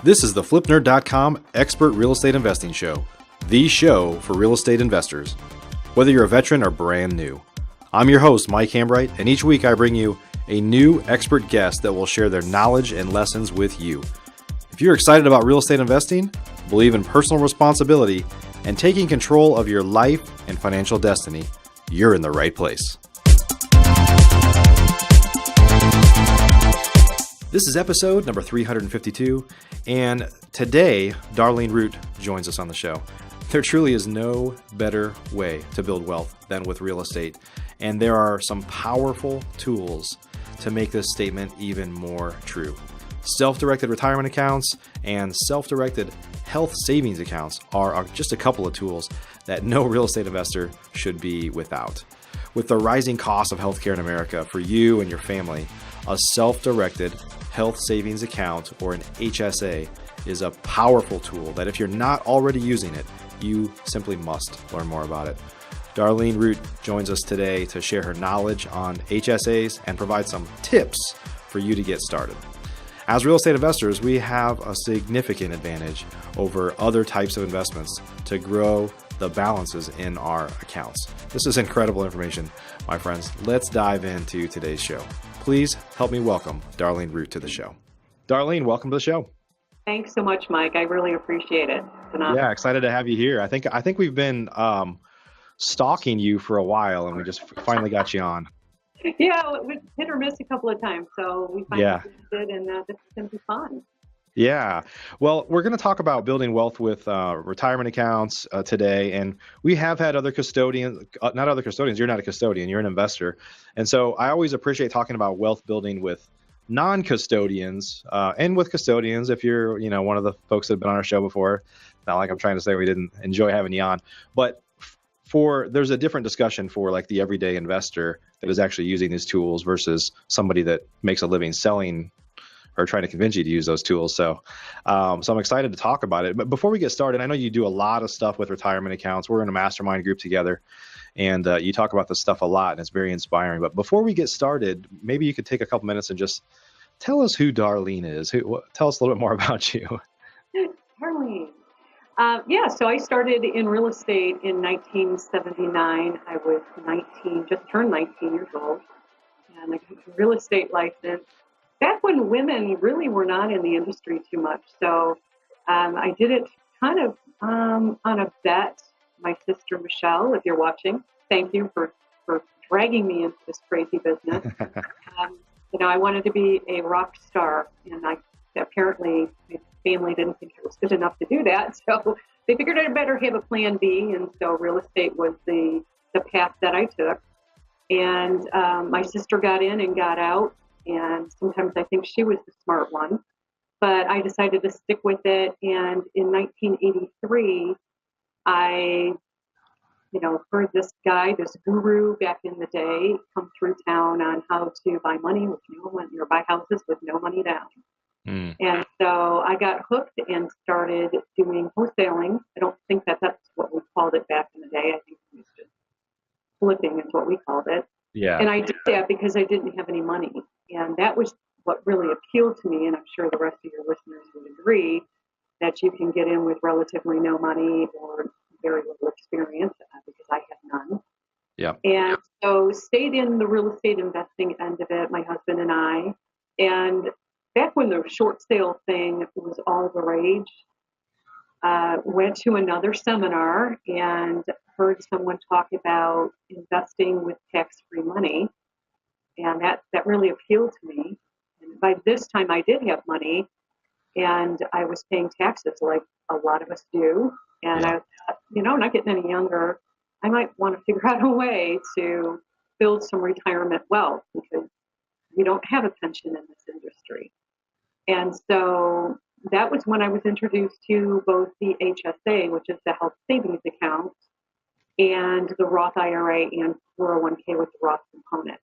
This is the FlipNerd.com Expert Real Estate Investing Show, the show for real estate investors, whether you're a veteran or brand new. I'm your host, Mike Hambright, and each week I bring you a new expert guest that will share their knowledge and lessons with you. If you're excited about real estate investing, believe in personal responsibility, and taking control of your life and financial destiny, you're in the right place. This is episode number 352, and today, Darlene Root joins us on the show. There truly is no better way to build wealth than with real estate, and there are some powerful tools to make this statement even more true. Self-directed retirement accounts and self-directed health savings accounts are just a couple of tools that no real estate investor should be without. With the rising cost of healthcare in America for you and your family, a self-directed health savings account, or an HSA, is a powerful tool that if you're not already using it, you simply must learn more about it. Darlene Root joins us today to share her knowledge on HSAs and provide some tips for you to get started. As real estate investors, we have a significant advantage over other types of investments to grow the balances in our accounts. This is incredible information, my friends. Let's dive into today's show. Please help me welcome Darlene Root to the show. Darlene, welcome to the show. Thanks so much, Mike. I really appreciate it. Yeah, excited to have you here. I think we've been stalking you for a while, and we just finally got you on. Yeah, it was hit or miss a couple of times, so we finally did, and this is going to be fun. Yeah. Well, we're going to talk about building wealth with retirement accounts today. And we have had other custodians, not other custodians. You're not a custodian, you're an investor. And so I always appreciate talking about wealth building with non-custodians and with custodians. If you're, one of the folks that have been on our show before, not like I'm trying to say we didn't enjoy having you on, but there's a different discussion for like the everyday investor that is actually using these tools versus somebody that makes a living selling or trying to convince you to use those tools. So I'm excited to talk about it. But before we get started, I know you do a lot of stuff with retirement accounts. We're in a mastermind group together, and you talk about this stuff a lot, and it's very inspiring. But before we get started, maybe you could take a couple minutes and just tell us who Darlene is. Tell us a little bit more about you. Darlene. So I started in real estate in 1979. I was 19, just turned 19 years old, and I got a real estate license back when women really were not in the industry too much. So I did it kind of on a bet. My sister, Michelle, if you're watching, thank you for dragging me into this crazy business. I wanted to be a rock star, and apparently my family didn't think I was good enough to do that. So they figured I'd better have a plan B, and so real estate was the path that I took. And my sister got in and got out. And sometimes I think she was the smart one, but I decided to stick with it. And in 1983, I, heard this guy, this guru back in the day, come through town on how to buy money with no money, or buy houses with no money down. And so I got hooked and started doing wholesaling. I don't think that's what we called it back in the day. I think it was just flipping is what we called it. Yeah. And I did that because I didn't have any money. And that was what really appealed to me, and I'm sure the rest of your listeners would agree, that you can get in with relatively no money or very little experience, because I had none. Yeah. And so stayed in the real estate investing end of it, my husband and I. And back when the short sale thing was all the rage, went to another seminar and heard someone talk about investing with tax-free money. And that really appealed to me. And by this time, I did have money, and I was paying taxes like a lot of us do. And I thought, not getting any younger, I might want to figure out a way to build some retirement wealth, because we don't have a pension in this industry. And so that was when I was introduced to both the HSA, which is the health savings account, and the Roth IRA and 401k with the Roth component.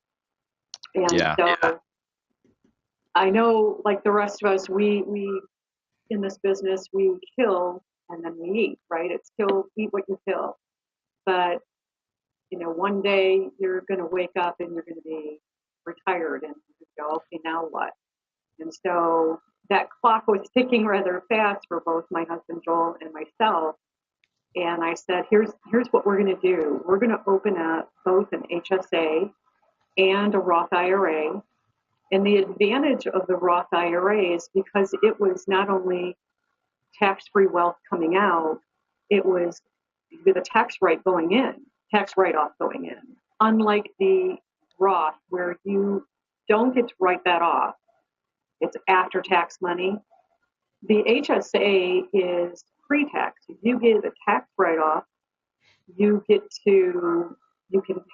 And I know, like the rest of us, we in this business, we kill and then we eat, right? It's eat what you kill. But, one day you're going to wake up and you're going to be retired and go, okay, now what? And so that clock was ticking rather fast for both my husband Joel and myself. And I said, here's what we're going to do. We're going to open up both an HSA and a Roth IRA. And the advantage of the Roth IRA is because it was not only tax-free wealth coming out, it was with a tax write-off going in. Unlike the Roth, where you don't get to write that off, it's after-tax money. The HSA is pre-tax. If you get a tax write-off, you can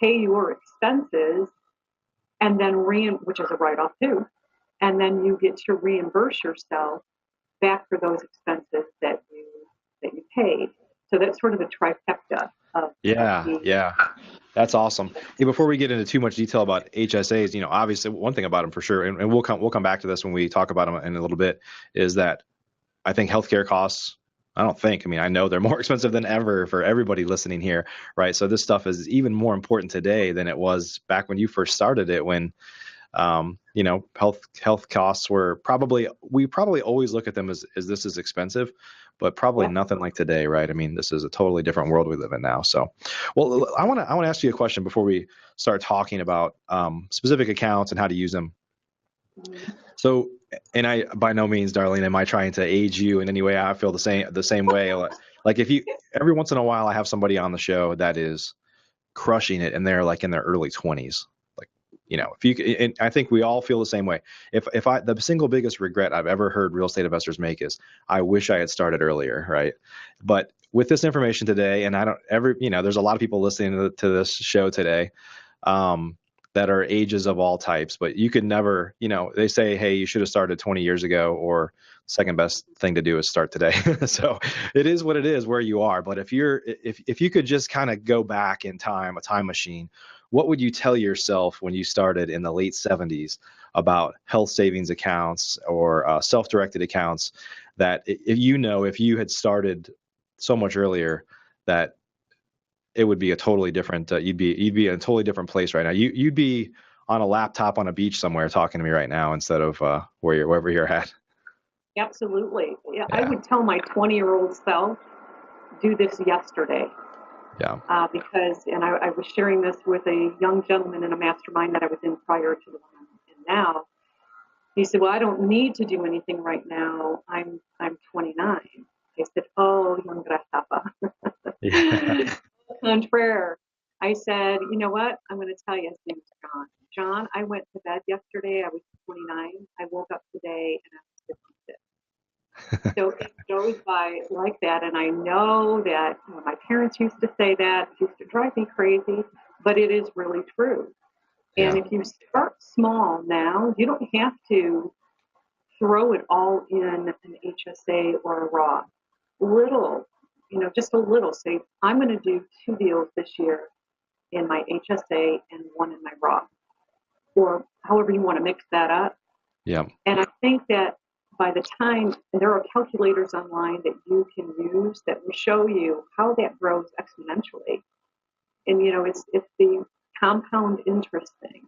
pay your expenses and then which is a write-off too, and then you get to reimburse yourself back for those expenses that you paid. So that's sort of the trifecta of Yeah. That's awesome. Hey, before we get into too much detail about HSAs, obviously one thing about them for sure, and we'll come back to this when we talk about them in a little bit, is that I think healthcare costs, I know they're more expensive than ever for everybody listening here, right? So this stuff is even more important today than it was back when you first started it, when, health costs were we probably always look at them as this is expensive, but probably nothing like today, right? I mean, this is a totally different world we live in now. So, well, I want to ask you a question before we start talking about specific accounts and how to use them. So, and I, by no means, Darlene, am I trying to age you in any way? I feel the same way. Like every once in a while I have somebody on the show that is crushing it and they're like in their early 20s. Like, and I think we all feel the same way. If the single biggest regret I've ever heard real estate investors make is, I wish I had started earlier, right? But with this information today, and there's a lot of people listening to this show today, that are ages of all types, but you could never, they say, hey, you should have started 20 years ago, or second best thing to do is start today. So it is what it is where you are. But if you could just kind of go back in time, a time machine, what would you tell yourself when you started in the late 70s about health savings accounts or self-directed accounts, that if you had started so much earlier, that it would be a totally different, you'd be in a totally different place right now. You'd be on a laptop on a beach somewhere talking to me right now instead of wherever you're at. Absolutely. Yeah. I would tell my 20-year-old self, do this yesterday. Yeah. Because I was sharing this with a young gentleman in a mastermind that I was in prior to the one I'm in now. He said, well, I don't need to do anything right now. I'm 29. I said, oh, young grasshopper. Yeah. Contraire. I said, you know what? I'm going to tell you, his name is John. John, I went to bed yesterday. I was 29. I woke up today and I was 56. So it goes by like that. And I know that my parents used to say that. It used to drive me crazy, but it is really true. And if you start small now, you don't have to throw it all in an HSA or a Roth. Little, just a little. Say, I'm going to do 2 deals this year in my HSA and 1 in my Roth, or however you want to mix that up. Yeah. And I think that by the time, and there are calculators online that you can use that will show you how that grows exponentially. And, it's the compound interest thing.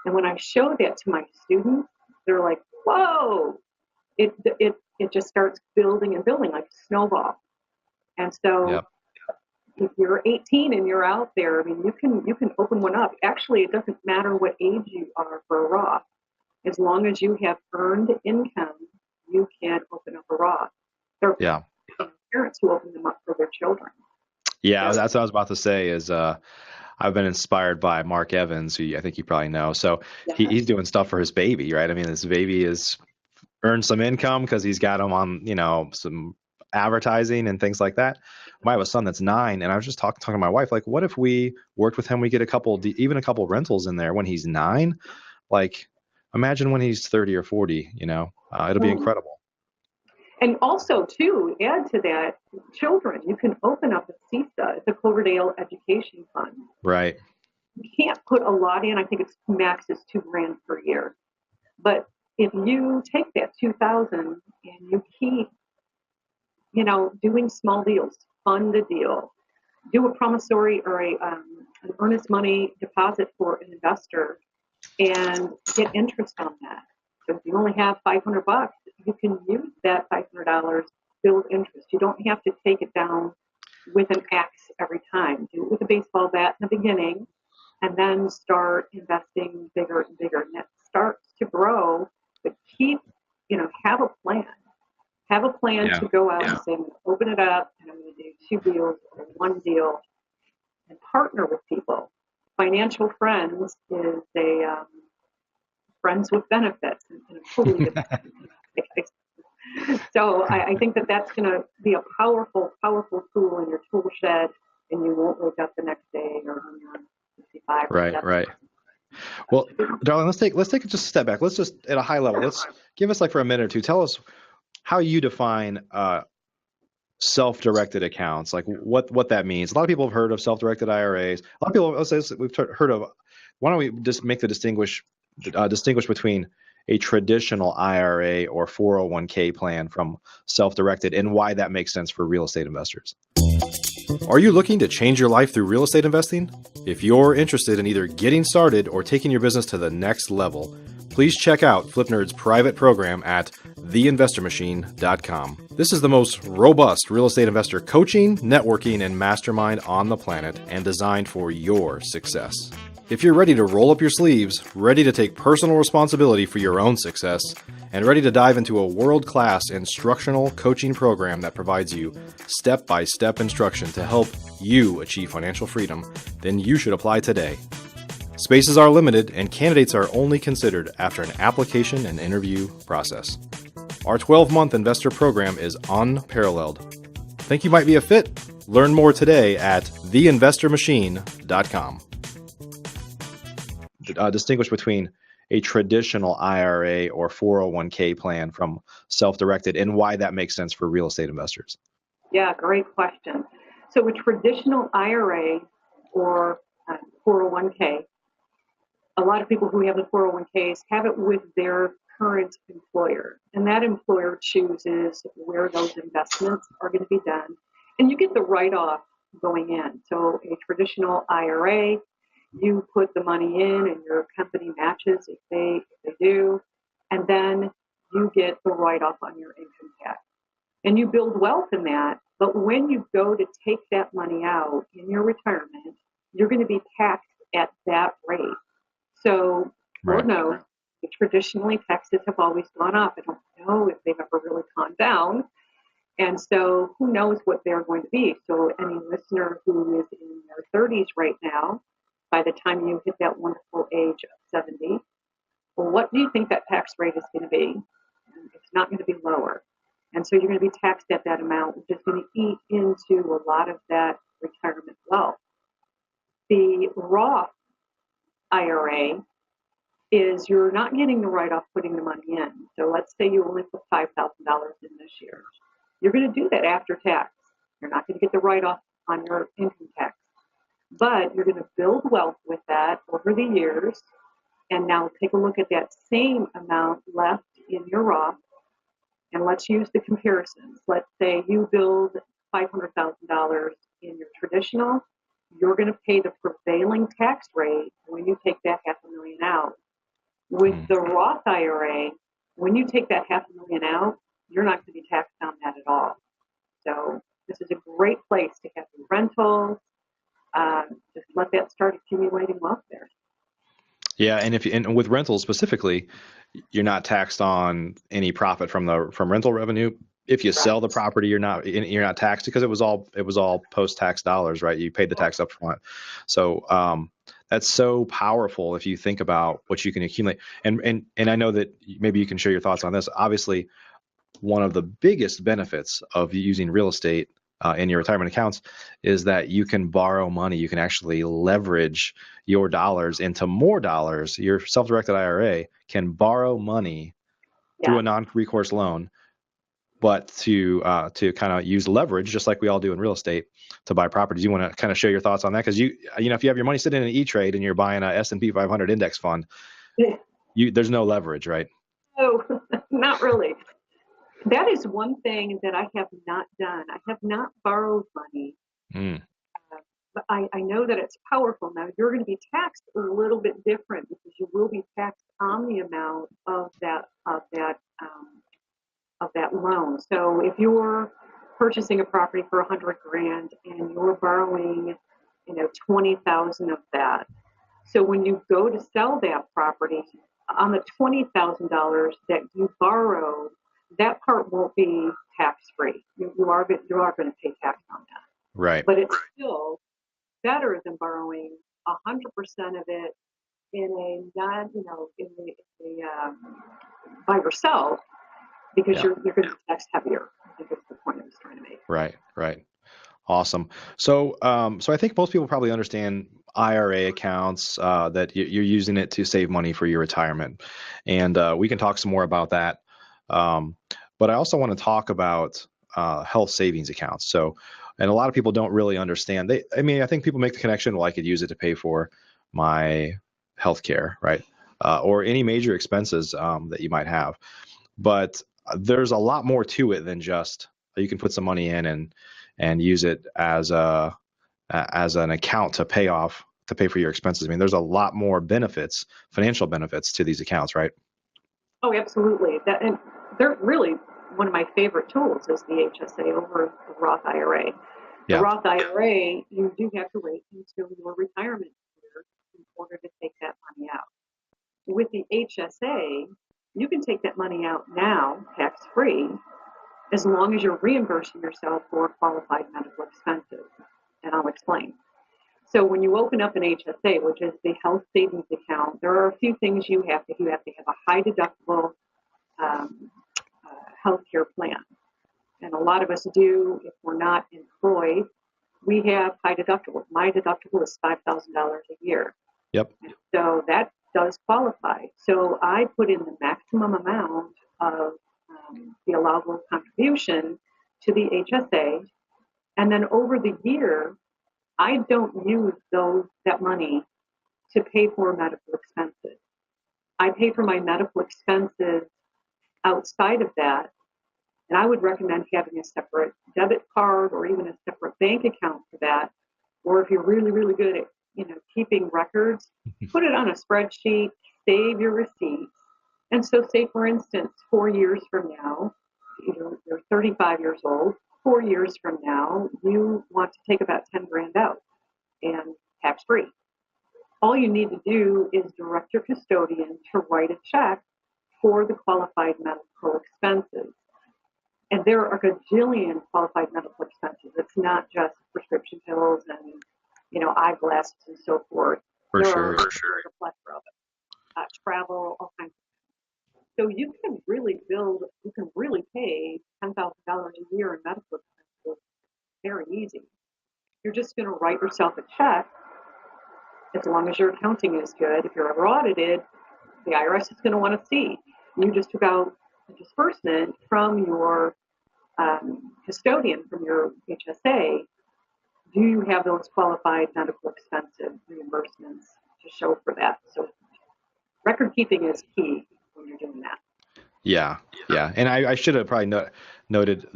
And when I show that to my students, they're like, whoa, it just starts building and building like a snowball. And so if you're 18 and you're out there, you can open one up. Actually, it doesn't matter what age you are for a Roth. As long as you have earned income, you can open up a Roth. There are parents who open them up for their children. Yeah, that's what I was about to say is I've been inspired by Mark Evans, who I think you probably know. So he's doing stuff for his baby, right? His baby has earned some income because he's got him on, some advertising and things like that. I have a son that's 9, and I was just talking to my wife, like, what if we worked with him? We get even a couple rentals in there when he's 9. Like, imagine when he's 30 or 40. It'll be incredible. And also, too, add to that, children, you can open up a CESA, it's a Cloverdale Education Fund. Right. You can't put a lot in. I think it's max is $2,000 per year. But if you take that $2,000 and you keep, doing small deals, fund a deal, do a promissory or an earnest money deposit for an investor, and get interest on that. So if you only have $500, you can use that $500 build interest. You don't have to take it down with an axe every time. Do it with a baseball bat in the beginning, and then start investing bigger and bigger. And that starts to grow, but have a plan. Have a plan to go out and say, I'm going to open it up, and I'm going to do 2 deals or 1 deal, and partner with people. Financial friends is a friends with benefits in a totally different way. So I think that's going to be a powerful, powerful tool in your tool shed, and you won't wake up the next day or when you're 55. Right. Well, Darlene, let's take just a step back. Let's just at a high level. Let's give us for a minute or two. Tell us how you define self-directed accounts, like what that means. A lot of people have heard of self-directed IRAs. A lot of people we've heard of. Why don't we just make the distinguish between a traditional IRA or 401k plan from self-directed, and why that makes sense for real estate investors? Are you looking to change your life through real estate investing? If you're interested in either getting started or taking your business to the next level, please check out FlipNerd's private program at theinvestormachine.com. This is the most robust real estate investor coaching, networking, and mastermind on the planet, and designed for your success. If you're ready to roll up your sleeves, ready to take personal responsibility for your own success, and ready to dive into a world-class instructional coaching program that provides you step-by-step instruction to help you achieve financial freedom, then you should apply today. Spaces are limited, and candidates are only considered after an application and interview process. Our 12-month investor program is unparalleled. Think you might be a fit? Learn more today at theinvestormachine.com. Distinguish between a traditional IRA or 401k plan from self-directed, and why that makes sense for real estate investors. Yeah, great question. So a traditional IRA or 401k, a lot of people who have the 401ks have it with their current employer, and that employer chooses where those investments are going to be done, and you get the write-off going in. So a traditional IRA, you put the money in and your company matches if they do, and then you get the write-off on your income tax. And you build wealth in that, but when you go to take that money out in your retirement, you're going to be taxed at that rate. So, Lord knows, traditionally taxes have always gone up. I don't know if they've ever really gone down. And so who knows what they're going to be. So any listener who is in their 30s right now, by the time you hit that wonderful age of 70, well, what do you think that tax rate is going to be? It's not going to be lower. And so you're going to be taxed at that amount, which is going to eat into a lot of that retirement wealth. The Roth IRA is you're not getting the write-off putting the money in. So let's say you only put $5,000 in this year. You're going to do that after tax. You're not going to get the write-off on your income tax. But you're going to build wealth with that over the years. And now take a look at that same amount left in your Roth. And let's use the comparisons. Let's say you build $500,000 in your traditional. You're going to pay the prevailing tax rate when you take that $500,000 out. With the Roth IRA, when you take that $500,000 out, you're not going to be taxed on that at all. So this is a great place to have your rentals. Just let that start accumulating wealth there. Yeah, and with rentals specifically, you're not taxed on any profit from rental revenue. If you sell the property, you're not taxed because it was all post-tax dollars, right? You paid the tax up front. So that's so powerful if you think about what you can accumulate. And I know that maybe you can share your thoughts on this. Obviously, one of the biggest benefits of using real estate in your retirement accounts is that you can borrow money. You can actually leverage your dollars into more dollars. Your self-directed IRA can borrow money through a non-recourse loan, but to kind of use leverage, just like we all do in real estate, to buy properties. You want to kind of share your thoughts on that? Because if you have your money sitting in an E-Trade and you're buying a S&P 500 index fund, there's no leverage, right? No, not really. That is one thing that I have not done. I have not borrowed money but I know that it's powerful. Now you're going to be taxed a little bit different because you will be taxed on the amount of that loan. So if you're purchasing a property for $100,000 and you're borrowing, 20,000 of that. So when you go to sell that property, on the $20,000 that you borrowed, that part won't be tax free. You are going to pay tax on that. Right. But it's still better than borrowing 100% of it in a non, by yourself, because you're going to be tax heavier. I think that's the point I was trying to make. Right. Awesome. So, so I think most people probably understand IRA accounts, that you're using it to save money for your retirement, and we can talk some more about that. But I also want to talk about health savings accounts. So, and a lot of people don't really understand. I think people make the connection. Well, I could use it to pay for my health care, right? Or any major expenses that you might have. But there's a lot more to it than just you can put some money in and use it as an account to pay for your expenses. I mean, there's a lot more benefits, financial benefits to these accounts, right? Oh, absolutely. And they're really one of my favorite tools is the HSA over the Roth IRA. The Roth IRA, you do have to wait until your retirement year in order to take that money out. With the HSA, you can take that money out now, tax-free, as long as you're reimbursing yourself for qualified medical expenses. And I'll explain. So when you open up an HSA, which is the health savings account, there are a few things you have to do. You have to have a high deductible health care plan. And a lot of us do, if we're not employed, we have high deductibles. My deductible is $5,000 a year. Yep. And so that does qualify. So I put in the maximum amount of the allowable contribution to the HSA. And then over the year, I don't use that money to pay for medical expenses. I pay for my medical expenses outside of that. And I would recommend having a separate debit card or even a separate bank account for that. Or if you're really, really good at, keeping records, put it on a spreadsheet, save your receipts. And so say, for instance, 4 years from now, you're 35 years old, 4 years from now, you want to take about $10,000 out and tax-free. All you need to do is direct your custodian to write a check for the qualified medical expenses. And there are a gajillion qualified medical expenses. It's not just prescription pills and, eyeglasses and so forth. For sure. There's a plethora of it. Travel, all kinds of things. So you can really pay $10,000 a year in medical expenses very easy. You're just going to write yourself a check as long as your accounting is good. If you're ever audited, the IRS is going to want to see. You just took out a disbursement from your custodian, from your HSA. Do you have those qualified medical expense reimbursements to show for that? So record keeping is key when you're doing that. Yeah. And I should have probably noted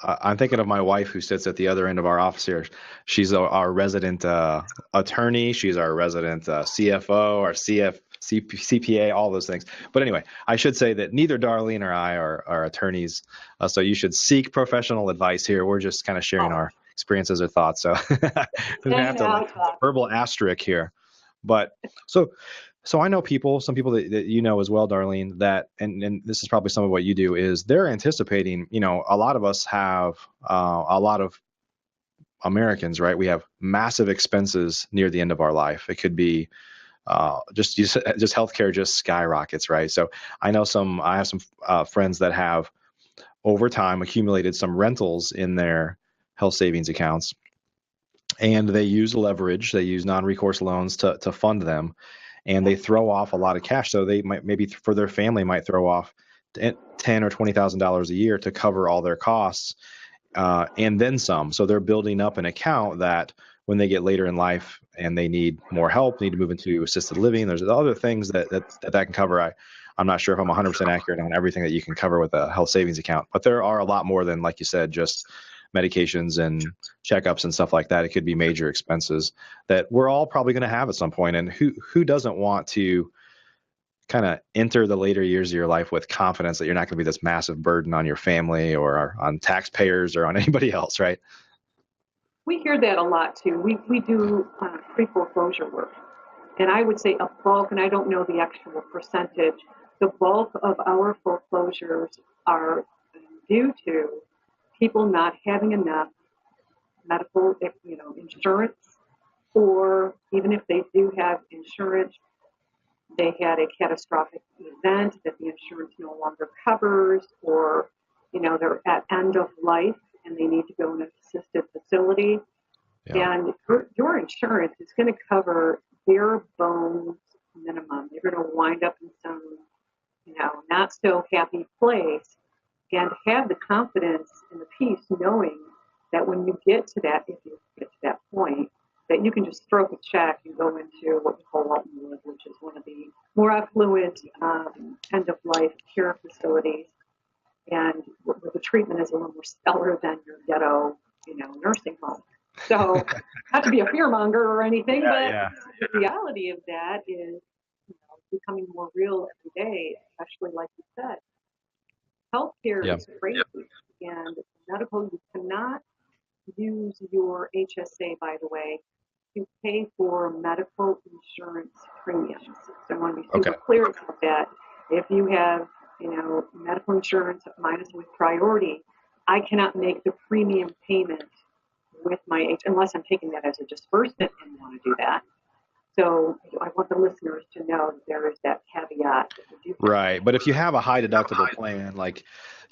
I'm thinking of my wife who sits at the other end of our office here. She's our resident attorney. She's our resident CFO, our CPA, all those things. But anyway, I should say that neither Darlene or I are attorneys. So you should seek professional advice here. We're just kind of sharing our experiences or thoughts. So we're going to have to verbal asterisk here. But so I know some people that you know as well, Darlene, that, and this is probably some of what you do, is they're anticipating, a lot of us have, a lot of Americans, right? We have massive expenses near the end of our life. It could be just healthcare just skyrockets, right? So I have some friends that have over time accumulated some rentals in their health savings accounts, and they use leverage, they use non-recourse loans to fund them. And they throw off a lot of cash. So they maybe for their family might throw off $10,000 or $20,000 a year to cover all their costs, and then some. So they're building up an account that when they get later in life and they need more help, need to move into assisted living, there's other things that can cover. I'm not sure if I'm 100% accurate on everything that you can cover with a health savings account, but there are a lot more than, like you said, just medications and checkups and stuff like that. It could be major expenses that we're all probably going to have at some point. And who doesn't want to kind of enter the later years of your life with confidence that you're not going to be this massive burden on your family or on taxpayers or on anybody else, right? We hear that a lot too. We do pre-foreclosure work. And I would say a bulk, and I don't know the actual percentage, the bulk of our foreclosures are due to people not having enough medical, insurance, or even if they do have insurance, they had a catastrophic event that the insurance no longer covers, or they're at end of life and they need to go in an assisted facility. Yeah. And your insurance is going to cover bare bones minimum. You're going to wind up in some, not so happy place, and have the confidence and the peace knowing that when you get to that, if you get to that point, that you can just stroke a check and go into what we call Waltonwood, which is one of the more affluent end-of-life care facilities, and where the treatment is a little more stellar than your ghetto, nursing home. So, not to be a fearmonger or anything, but the reality of that is becoming more real every day, especially like you said. Healthcare is crazy, and medical, you cannot use your HSA, by the way, to pay for medical insurance premiums. So I want to be super clear about that. If you have, medical insurance, mine is with priority, I cannot make the premium payment with my unless I'm taking that as a disbursement and want to do that. So I want the listeners to know that there is that caveat. Right. But if you have a high deductible plan, like,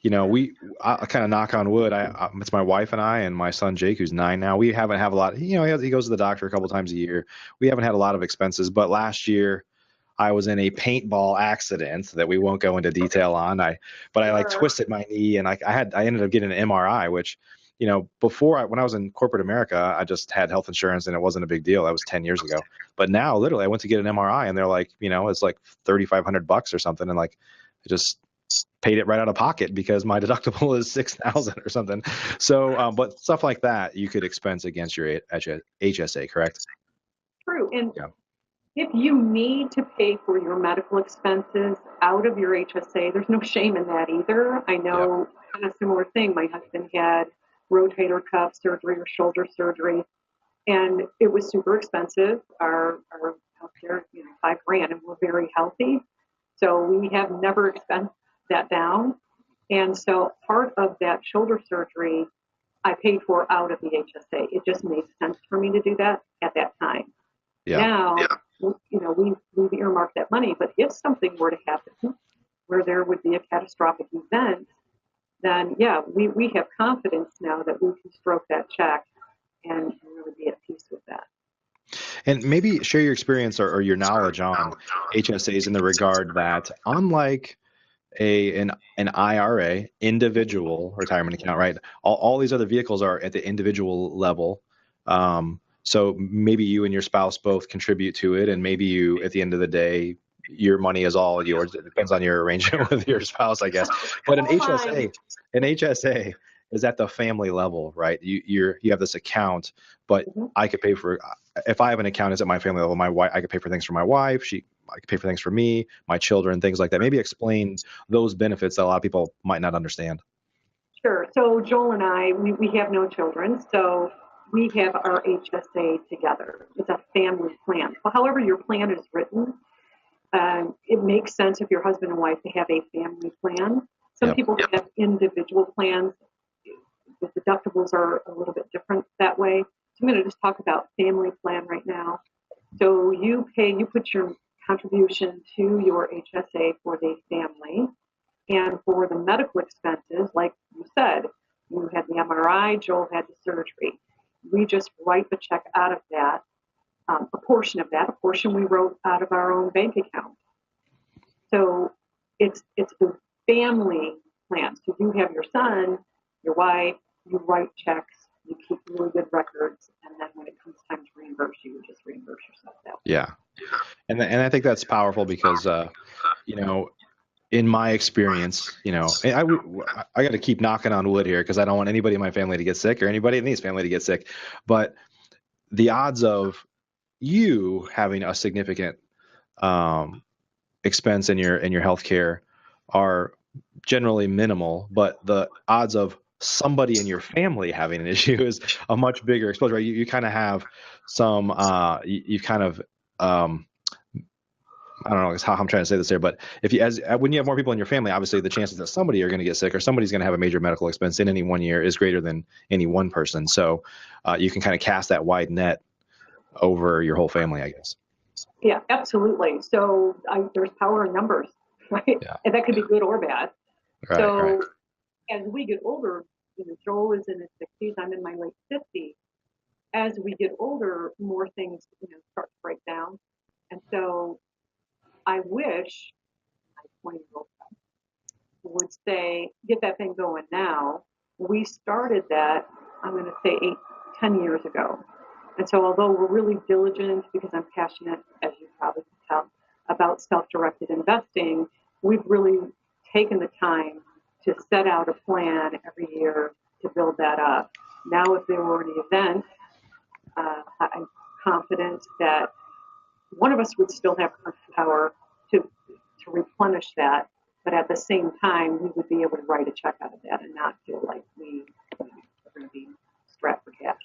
I kind of knock on wood. It's my wife and I and my son, Jake, who's 9 now. We haven't had a lot. He goes to the doctor a couple times a year. We haven't had a lot of expenses. But last year I was in a paintball accident that we won't go into detail on. I twisted my knee and I ended up getting an MRI, which, before when I was in corporate America, I just had health insurance and it wasn't a big deal. That was 10 years ago. But now literally I went to get an MRI and they're like, it's like $3,500 or something. And like, I just paid it right out of pocket because my deductible is $6,000 or something. So, but stuff like that, you could expense against your HSA, correct? True. And if you need to pay for your medical expenses out of your HSA, there's no shame in that either. I know kind of similar thing. My husband had rotator cuff surgery or shoulder surgery, and it was super expensive. Our healthcare, $5,000, and we're very healthy, so we have never expensed that down. And so part of that shoulder surgery, I paid for out of the HSA. It just made sense for me to do that at that time. Now, we've earmarked that money, but if something were to happen where there would be a catastrophic event, then we have confidence now that we can stroke that check and really be at peace with that. And maybe share your experience or your knowledge on HSAs in the regard that unlike an IRA, individual retirement account, right? All these other vehicles are at the individual level. So maybe you and your spouse both contribute to it, and maybe you, at the end of the day, your money is all yours. It depends on your arrangement with your spouse, I guess. But an HSA is at the family level, right? You have this account, but I could pay for, if I have an account, it's at my family level. My wife, I could pay for things for my wife. I could pay for things for me, my children, things like that. Maybe explain those benefits that a lot of people might not understand. Sure. So Joel and I, we have no children, so we have our HSA together. It's a family plan. Well, however your plan is written, it makes sense if you're husband and wife to have a family plan. Some people have individual plans. The deductibles are a little bit different that way. So I'm going to just talk about family plan right now. So you put your contribution to your HSA for the family, and for the medical expenses, like you said, you had the MRI, Joel had the surgery. We just write the check out of that. A portion we wrote out of our own bank account. So it's the family plan. So you have your son, your wife, you write checks, you keep really good records, and then when it comes time to reimburse you, just reimburse yourself that way. Yeah. And I think that's powerful because, in my experience, and I got to keep knocking on wood here because I don't want anybody in my family to get sick or anybody in these family to get sick. But the odds of you having a significant expense in your healthcare are generally minimal, but the odds of somebody in your family having an issue is a much bigger exposure. Right? You kind of have some, you kind of, I don't know how I'm trying to say this here, but when you have more people in your family, obviously the chances that somebody are going to get sick or somebody's going to have a major medical expense in any one year is greater than any one person. So you can kind of cast that wide net over your whole family, I guess. Yeah, absolutely. So there's power in numbers, right? Yeah. And that could be good or bad. Right, so right. As we get older, Joel is in his 60s, I'm in my late 50s. As we get older, more things start to break down. And so I wish my 20-year-old would say, get that thing going now. We started that, I'm going to say 10 years ago. And so although we're really diligent, because I'm passionate, as you probably can tell, about self-directed investing, we've really taken the time to set out a plan every year to build that up. Now, if there were an event, I'm confident that one of us would still have power to replenish that, but at the same time, we would be able to write a check out of that and not feel like we are going to be strapped for cash.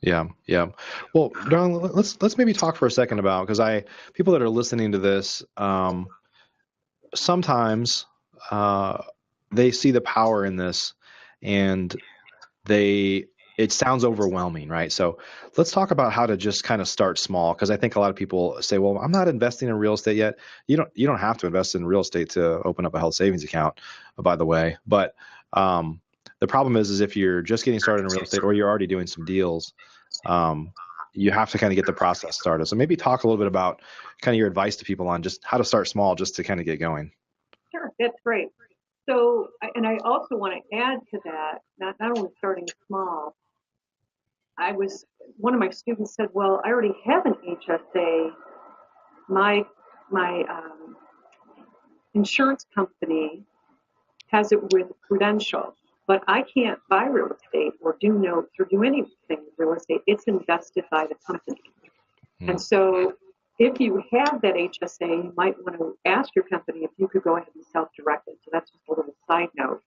Yeah, yeah. Well, Darlene, let's maybe talk for a second about, because people that are listening to this, sometimes they see the power in this, and it sounds overwhelming, right? So let's talk about how to just kind of start small, because I think a lot of people say, well, I'm not investing in real estate yet. You don't have to invest in real estate to open up a health savings account, by the way. But the problem is if you're just getting started in real estate or you're already doing some deals, you have to kind of get the process started. So maybe talk a little bit about kind of your advice to people on just how to start small, just to kind of get going. Sure, that's great. So, and I also want to add to that, not only starting small. One of my students said, well, I already have an HSA. My insurance company has it with Prudential, but I can't buy real estate or do notes or do anything with real estate. It's invested by the company. And so if you have that HSA, you might want to ask your company if you could go ahead and self-direct it. So that's just a little side note.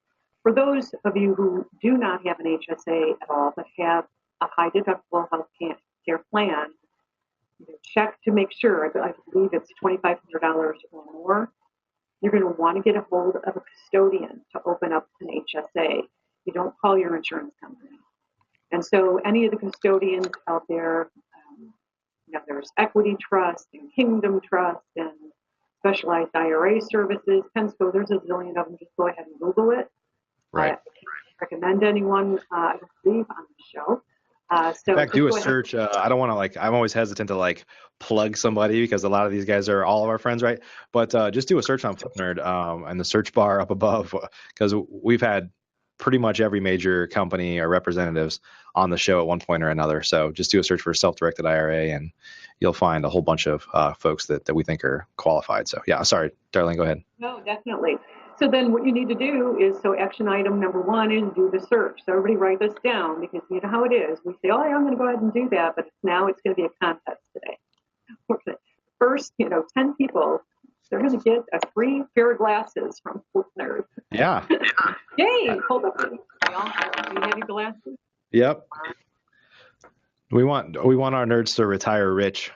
For those of you who do not have an HSA at all, but have a high deductible health care plan, check to make sure. I believe it's $2,500 or more. You're going to want to get a hold of a custodian to open up an HSA. You don't call your insurance company. And so any of the custodians out there, there's Equity Trust and Kingdom Trust and Specialized IRA Services, Pensco, there's a zillion of them. Just go ahead and Google it. Right. I can't recommend anyone, I don't believe, on the show. In fact, do a search. I don't want to I'm always hesitant to plug somebody because a lot of these guys are all of our friends, right? But just do a search on Flipnerd and the search bar up above, because we've had pretty much every major company or representatives on the show at one point or another. So just do a search for self-directed IRA and you'll find a whole bunch of folks that we think are qualified. So yeah, sorry, Darlene, go ahead. No, definitely. So then what you need to do is, action item number 1 is do the search. So everybody write this down, because you know how it is. We say, oh, yeah, I'm going to go ahead and do that, but now it's going to be a contest today. First, 10 people, they're going to get a free pair of glasses from Flipnerd. Yeah. Yay! Hold up. Do you have your glasses? Yep. We want our nerds to retire rich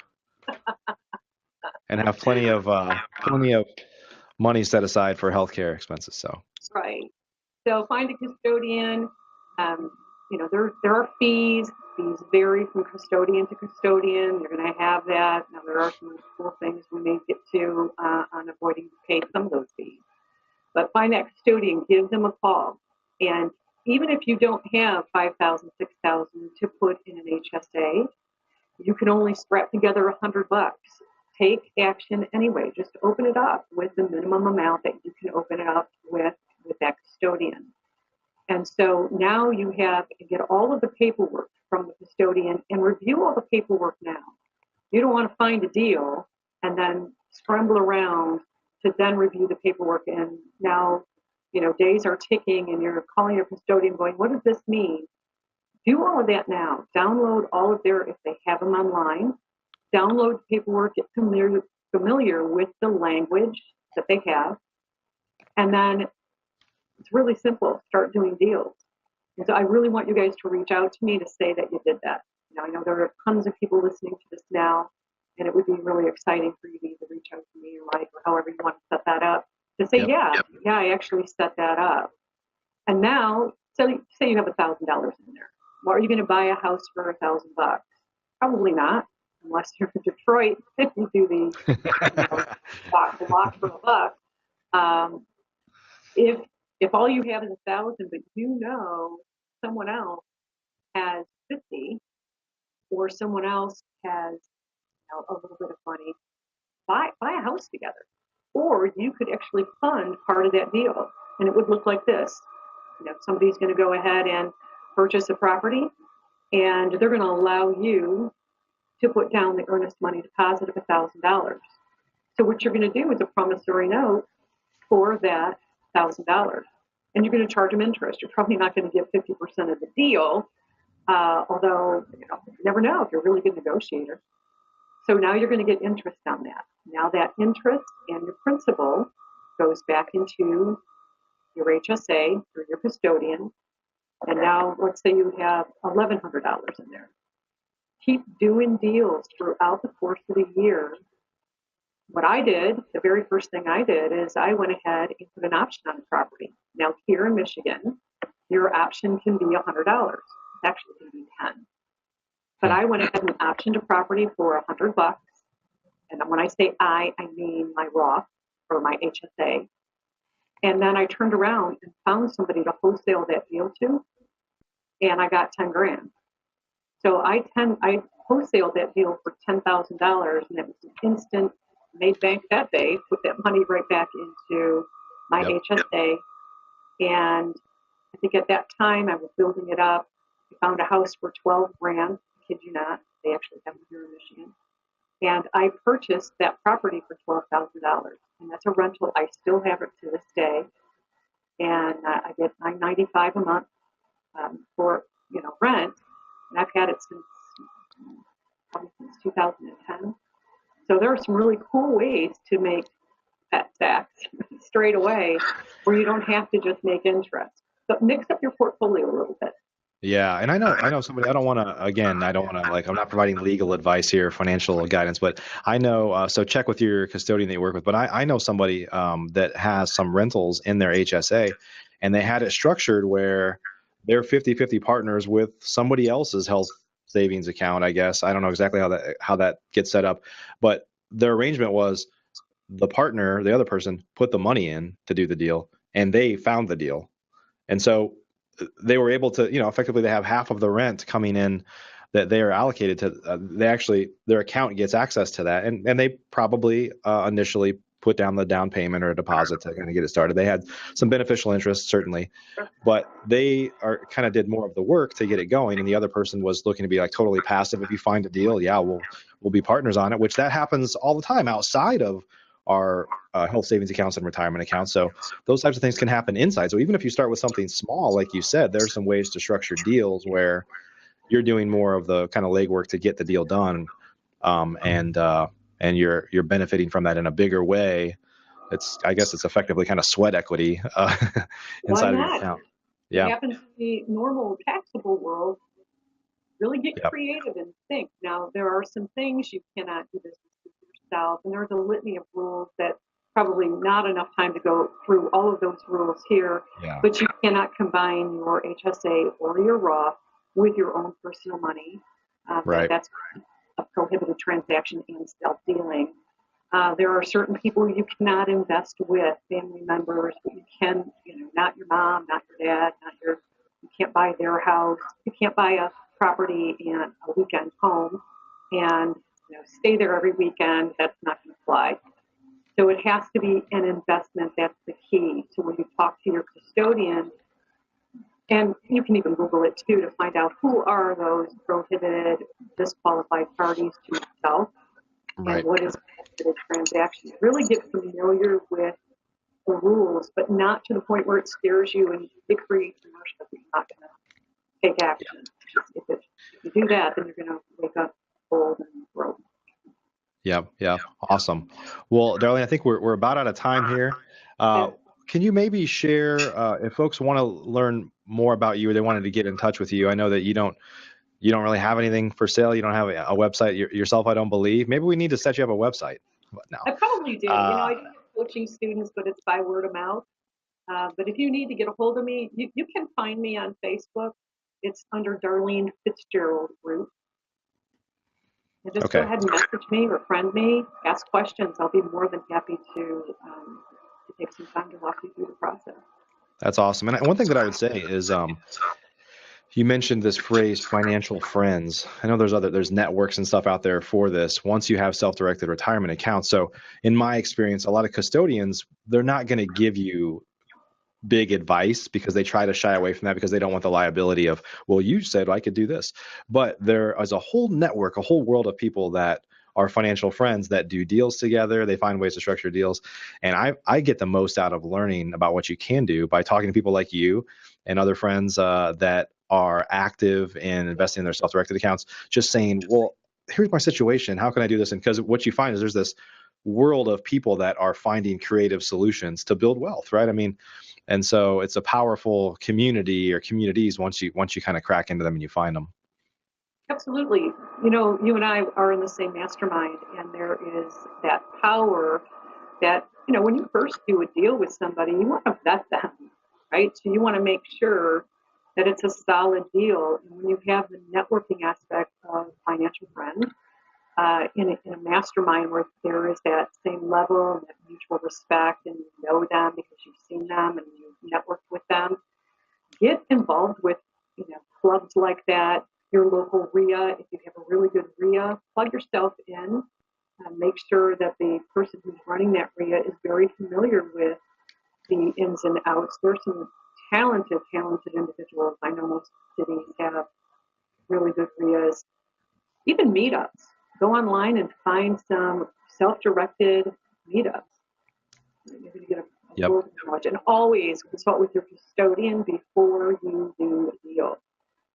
and have plenty of money set aside for healthcare expenses. So right. So find a custodian. There are fees. Fees vary from custodian to custodian. You're going to have that. Now there are some cool things we may get to on avoiding to pay some of those fees. But find that custodian, give them a call, and even if you don't have $5,000, $6,000 to put in an HSA, you can only scrap together $100. Take action anyway. Just open it up with the minimum amount that you can open it up with that custodian. And so now you get all of the paperwork from the custodian and review all the paperwork now. You don't want to find a deal and then scramble around to then review the paperwork. And now, days are ticking and you're calling your custodian going, what does this mean? Do all of that now. Download all of if they have them online, download paperwork, get familiar with the language that they have. And then it's really simple. Start doing deals. And so I really want you guys to reach out to me to say that you did that. I know there are tons of people listening to this now, and it would be really exciting for you to either reach out to me or Mike or however you want to set that up to say, yeah, I actually set that up. And now, say you have $1,000 in there. Well, are you going to buy a house for $1,000? Probably not, unless you're in Detroit and you do the block for $1. If all you have is 1,000, but someone else has 50, or someone else has a little bit of money, buy a house together. Or you could actually fund part of that deal, and it would look like this. Somebody's going to go ahead and purchase a property, and they're going to allow you to put down the earnest money deposit of $1,000. So what you're going to do is a promissory note for that $1,000, and you're going to charge them interest. You're probably not going to get 50% of the deal, although you never know if you're a really good negotiator. So now you're going to get interest on that. Now that interest and your principal goes back into your HSA or your custodian. And now let's say you have $1,100 in there. Keep doing deals throughout the course of the year. What I did, the very first thing I did is I went ahead and put an option on the property. Now here in Michigan, your option can be $100. It's actually going to be 10. But I went ahead and optioned a property for $100. And when I say I mean my Roth or my HSA. And then I turned around and found somebody to wholesale that deal to, and I got $10,000. So I wholesaled that deal for $10,000, and it was an instant, made bank that day, put that money right back into my HSA. And I think at that time I was building it up. I found a house for $12,000. I kid you not. They actually have them here in Michigan. And I purchased that property for $12,000. And that's a rental. I still have it to this day. And I get $9.95 a month for rent. And I've had it since 2010. So there are some really cool ways to make that tax straight away where you don't have to just make interest. But mix up your portfolio a little bit. Yeah, and I know somebody. I don't want to. Again, I don't want to I'm not providing legal advice here, financial guidance, but I know. So check with your custodian that you work with. But I know somebody that has some rentals in their HSA, and they had it structured where they're 50-50 partners with somebody else's health savings account. I guess I don't know exactly how that gets set up, but their arrangement was the partner, the other person, put the money in to do the deal, and they found the deal, and so they were able to, effectively they have half of the rent coming in that they are allocated to. Their account gets access to that. And they probably initially put down the down payment or a deposit to kind of get it started. They had some beneficial interest, certainly, but they kind of did more of the work to get it going. And the other person was looking to be like totally passive. If you find a deal, we'll be partners on it, which that happens all the time outside of our health savings accounts and retirement accounts. So those types of things can happen inside. So even if you start with something small, like you said, there's some ways to structure deals where you're doing more of the kind of legwork to get the deal done, and you're benefiting from that in a bigger way. I guess it's effectively kind of sweat equity inside of your account. Yeah. It happens in the normal taxable world. Really get creative and think. Now, there are some things you cannot do business with yourself, and there's a litany of rules that probably not enough time to go through all of those rules here, but you cannot combine your HSA or your Roth with your own personal money. Right. That's a prohibited transaction and self-dealing. There are certain people you cannot invest with, family members, but you can, not your mom, not your dad, you can't buy their house. You can't buy a property and a weekend home and stay there every weekend. That's not going to fly. So it has to be an investment. That's the key. So when you talk to your custodian, and you can even Google it too to find out who are those prohibited, disqualified parties to yourself. and what is a transaction. Really get familiar with the rules, but not to the point where it scares you and it creates inertia that you're not going to take action. If you do that, then you're going to wake up cold and broke. Yeah. Awesome. Well, Darlene, I think we're about out of time here. Can you maybe share, if folks want to learn more about you or they wanted to get in touch with you? I know that you don't really have anything for sale. You don't have a website yourself, I don't believe. Maybe we need to set you up a website. No. I probably do. I do have coaching students, but it's by word of mouth. But if you need to get a hold of me, you can find me on Facebook. It's under Darlene Root. And just go ahead and message me or friend me, ask questions. I'll be more than happy to take some time to walk you through the process. That's awesome. And one thing that I would say is, you mentioned this phrase, financial friends. I know there's networks and stuff out there for this once you have self-directed retirement accounts. So in my experience, a lot of custodians, they're not going to give you big advice because they try to shy away from that because they don't want the liability of, well, you said I could do this. But there is a whole network, a whole world of people that are financial friends that do deals together. They find ways to structure deals. And I get the most out of learning about what you can do by talking to people like you and other friends that are active in investing in their self-directed accounts, just saying, well, here's my situation. How can I do this? And because what you find is there's this world of people that are finding creative solutions to build wealth, right? I mean, and so it's a powerful community or communities once you kind of crack into them and you find them. Absolutely. You and I are in the same mastermind, and there is that power that, when you first do a deal with somebody, you want to vet them, right? So you want to make sure that it's a solid deal. And when you have the networking aspect of financial friend in a mastermind where there is that same level and that mutual respect, and you know them because you've seen them and you've networked with them, get involved with clubs like that. Your local RIA, if you have a really good RIA, plug yourself in. Make sure that the person who's running that RIA is very familiar with the ins and outs. There's some talented individuals. I know most cities have really good RIAs. Even meetups. Go online and find some self-directed meetups. You're going to get a full knowledge. And always consult with your custodian before you do a deal.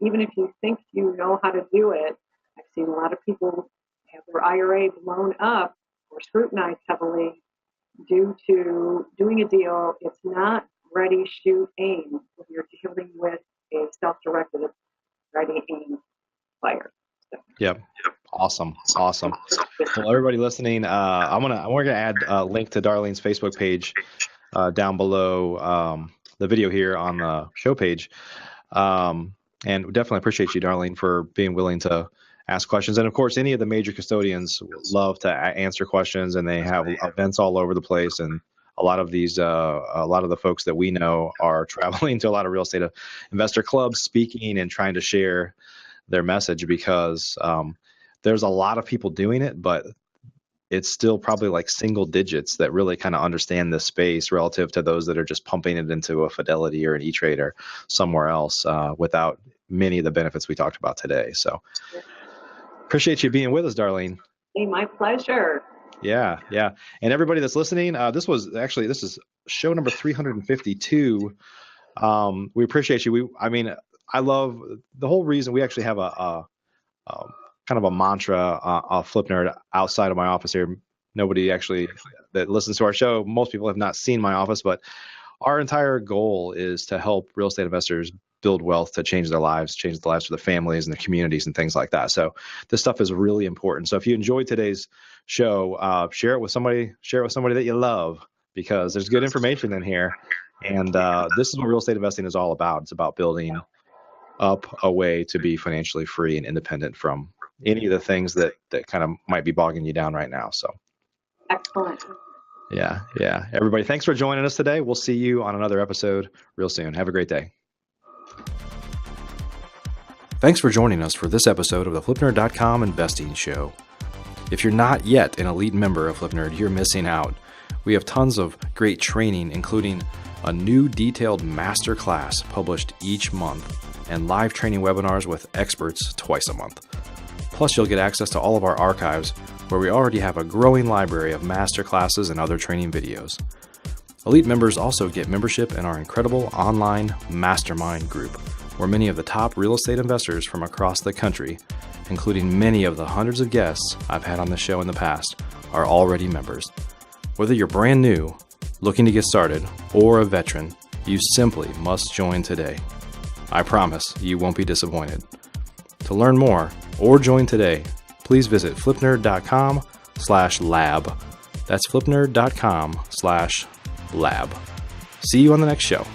Even if you think you know how to do it, I've seen a lot of people have their IRA blown up or scrutinized heavily due to doing a deal. It's not ready, shoot, aim. When you're dealing with a self-directed, ready, aim, fire. So. Yep. Awesome. Well, everybody listening, we're gonna add a link to Darlene's Facebook page down below the video here on the show page. And we definitely appreciate you, Darlene, for being willing to ask questions. And of course, any of the major custodians love to answer questions, and they have events all over the place. And a lot of the folks that we know are traveling to a lot of real estate investor clubs, speaking and trying to share their message because there's a lot of people doing it, but it's still probably like single digits that really kind of understand this space relative to those that are just pumping it into a Fidelity or an E-Trade or somewhere else without many of the benefits we talked about today. So appreciate you being with us, Darlene. Hey, my pleasure. Yeah. And everybody that's listening, this is show number 352. We appreciate you. I love the whole reason we actually have a kind of a mantra, a Flip Nerd outside of my office here. Nobody actually that listens to our show, most people have not seen my office, but our entire goal is to help real estate investors build wealth to change the lives for the families and the communities and things like that. So this stuff is really important. So if you enjoyed today's show, share it with somebody that you love, because there's good information in here. And this is what real estate investing is all about. It's about building up a way to be financially free and independent from any of the things that kind of might be bogging you down right now. So excellent. Yeah. Everybody, thanks for joining us today. We'll see you on another episode real soon. Have a great day. Thanks for joining us for this episode of the FlipNerd.com Investing Show. If you're not yet an elite member of FlipNerd, you're missing out. We have tons of great training, including a new detailed masterclass published each month and live training webinars with experts twice a month. Plus, you'll get access to all of our archives where we already have a growing library of master classes and other training videos. Elite members also get membership in our incredible online mastermind group, where many of the top real estate investors from across the country, including many of the hundreds of guests I've had on the show in the past, are already members. Whether you're brand new, looking to get started, or a veteran, you simply must join today. I promise you won't be disappointed. To learn more or join today, please visit flipnerd.com/lab. That's flipnerd.com/lab. See you on the next show.